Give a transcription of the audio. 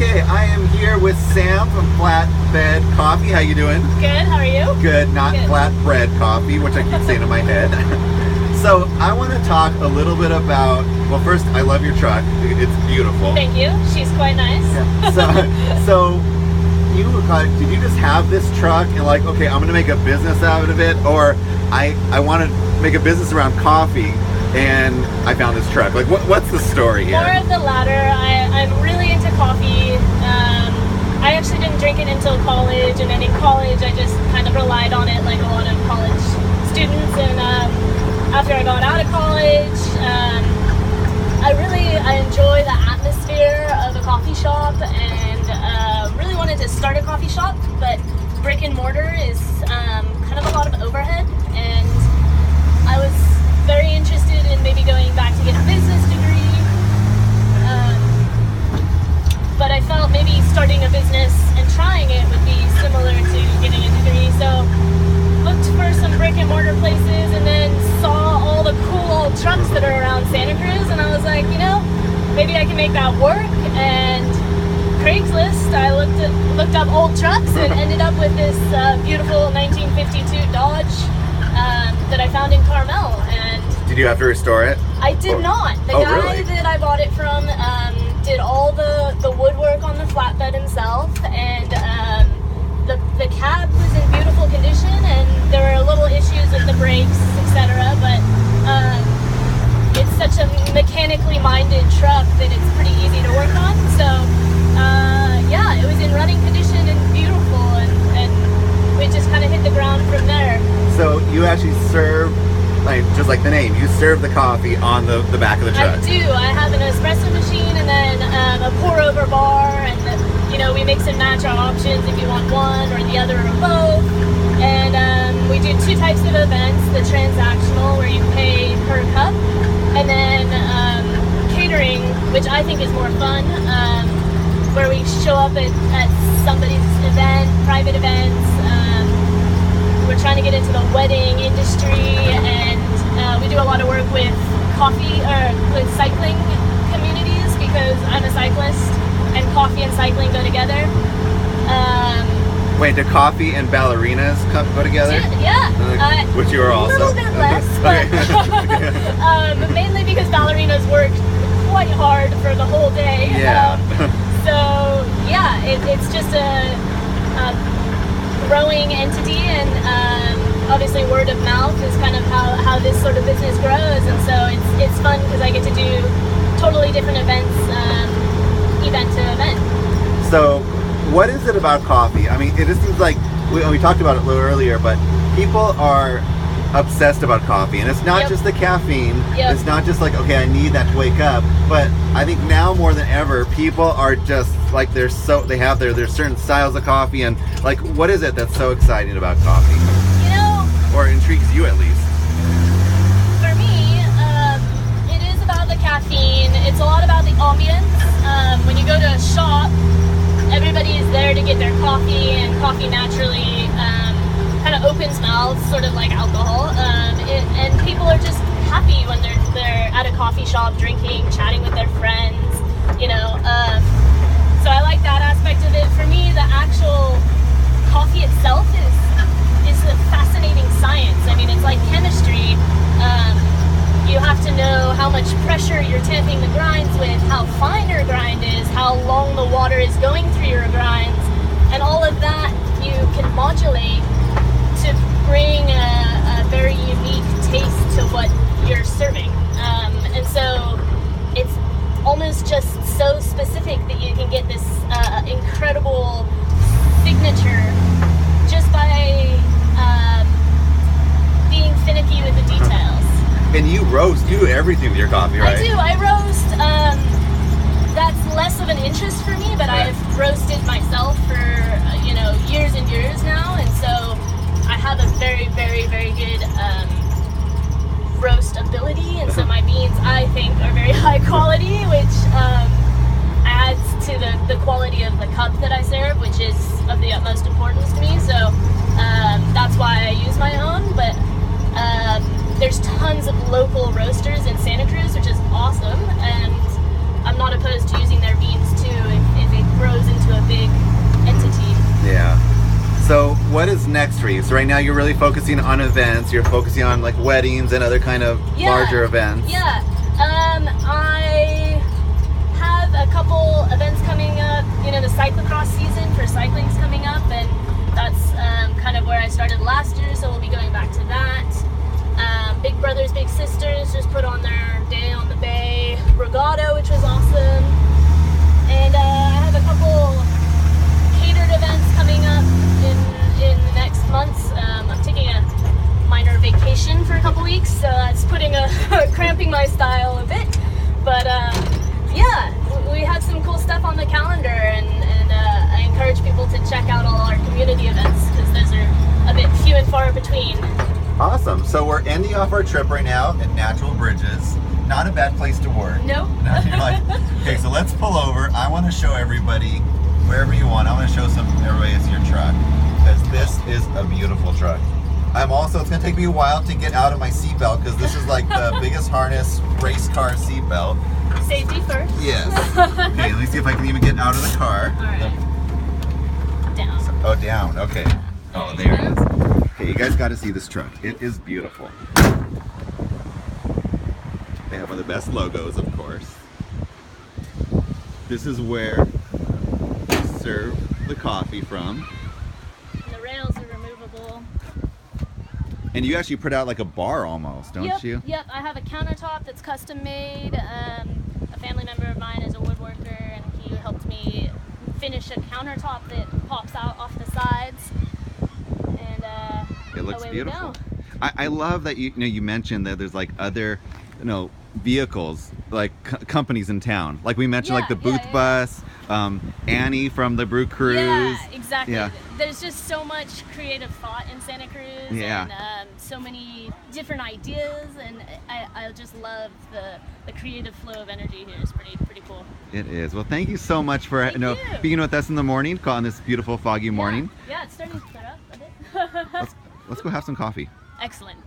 Okay, I am here with Sam from Flatbed Coffee. How you doing? Good, how are you? Good, not Good. flatbread coffee, which I keep saying in my head. So I want to talk a little bit about, well, first, I love your truck. It's beautiful. Thank you. She's quite nice. Yeah. So you, did you just have this truck and like, okay, I'm going to make a business out of it, or I want to make a business around coffee and I found this truck? Like, what's the story here? More of the latter. I'm really into coffee. I actually didn't drink it until college, and then in college I just kind of relied on it like a lot of college students. And after I got out of college, I enjoy the atmosphere of a coffee shop, and really wanted to start a coffee shop, but brick and mortar is kind of a lot of overhead, and I was very interested in maybe going back to get a business degree, but I felt maybe starting a business and trying it would be similar to getting a degree. So looked for some brick and mortar places, and then saw all the cool old trucks that are around Santa Cruz, and I was like, maybe I can make that work. And Craigslist, I looked up old trucks and ended up with this beautiful 1952 Dodge that I found in Carmel. And did you have to restore it? I did not. The guy really? that I bought it from did all the woodwork on the flatbed himself, and the cab was in beautiful condition, and there were little issues with the brakes, etc. But it's such a mechanically minded truck that it's pretty easy to work on. So it was in running condition and beautiful, and we just kind of hit the ground from there. So you actually serve, just like the name, you serve the coffee on the back of the truck. I do. I have an espresso machine, and then a pour-over bar, and we mix and match our options if you want one or the other or both. And we do two types of events: the transactional, where you pay per cup, and then catering, which I think is more fun, where we show up at somebody's event, private events. We're trying to get into the wedding industry, and we do a lot of work with with cycling communities, because I'm a cyclist, and coffee and cycling go together. Wait, do coffee and ballerinas go together? Yeah. Which you are also? A little bit less, but mainly because ballerinas work quite hard for the whole day. Yeah. It's just a growing entity, and obviously word of mouth is kind of how this sort of business grows, and so it's fun because I get to do totally different events, event to event. So what is it about coffee? I mean, it just seems like, we talked about it a little earlier, but people are obsessed about coffee, and it's not just the caffeine. It's not just like, okay, I need that to wake up, but I think now more than ever, people are just like, they have their certain styles of coffee, and like, what is it that's so exciting about coffee? Or intrigues you at least? For me, it is about the caffeine. It's a lot about the ambience. When you go to a shop, everybody is there to get their coffee, and coffee naturally kind of opens mouths, sort of like alcohol. And people are just happy when they're at a coffee shop drinking, chatting with their friends, So I like that aspect of it. For me, the actual coffee itself is a fascinating science. I mean, it's like chemistry. You have to know how much pressure you're tamping the grinds with, how fine your grind is, how long the water is going through your grinds, and all of that you can modulate to bring a very unique taste to what you're serving. And so it's almost just so specific that you can get this incredible signature just by being finicky with the details. And you do everything with your coffee, right? I do. I roast. That's less of an interest for me, but I've roasted myself for years and years now, and so I have a very, very, very good roast ability, and so my beans, I think, are very high quality, which adds to the quality of the cup that I serve, which is of the utmost importance to me. So that's why I use my own, but there's tons of local roasters in Santa Cruz, which is awesome, and I'm not opposed to using their beans too if it grows what is next for you? So right now you're really focusing on events. You're focusing on like weddings and other kind of larger events. Yeah. I have a couple events coming up. You know, the cyclocross season for cycling's coming up, and that's kind of where I started last year, so we'll be going back to that. Big Brothers Big Sisters just put on their Day on the Bay regatta, which was awesome. And I have a couple catered events coming up in the next months. I'm taking a minor vacation for a couple weeks, so that's cramping my style a bit. But yeah, we have some cool stuff on the calendar, and I encourage people to check out all our community events, because those are a bit few and far between. Awesome. So we're ending off our trip right now at Natural Bridges. Not a bad place to work. Nope. Okay, so let's pull over. I want to show everybody, wherever you want, I want to show everybody it's your truck, because this is a beautiful truck. It's going to take me a while to get out of my seatbelt, because this is like the biggest harness race car seatbelt. Safety first. Yes. Okay, let me see if I can even get out of the car. All right. Down. Oh, down. Okay. Oh, there it is. Okay, you guys got to see this truck. It is beautiful. They have one of the best logos, of course. This is where they serve the coffee from. And the rails are removable. And you actually put out like a bar almost, don't you? Yep, I have a countertop that's custom made. A family member of mine is a woodworker, and he helped me finish a countertop that pops out off the sides. And it looks away beautiful. We go. I love that you mentioned that there's like other vehicles, like companies in town. Like we mentioned, like the Booth Bus, Annie from the Brew Cruz. Yeah, exactly. Yeah. There's just so much creative thought in Santa Cruz, and so many different ideas, and I just love the creative flow of energy here. It's pretty cool. It is. Well, thank you so much for being with us in the morning, on this beautiful foggy morning. Yeah, it's starting to clear up a bit. Let's go have some coffee. Excellent.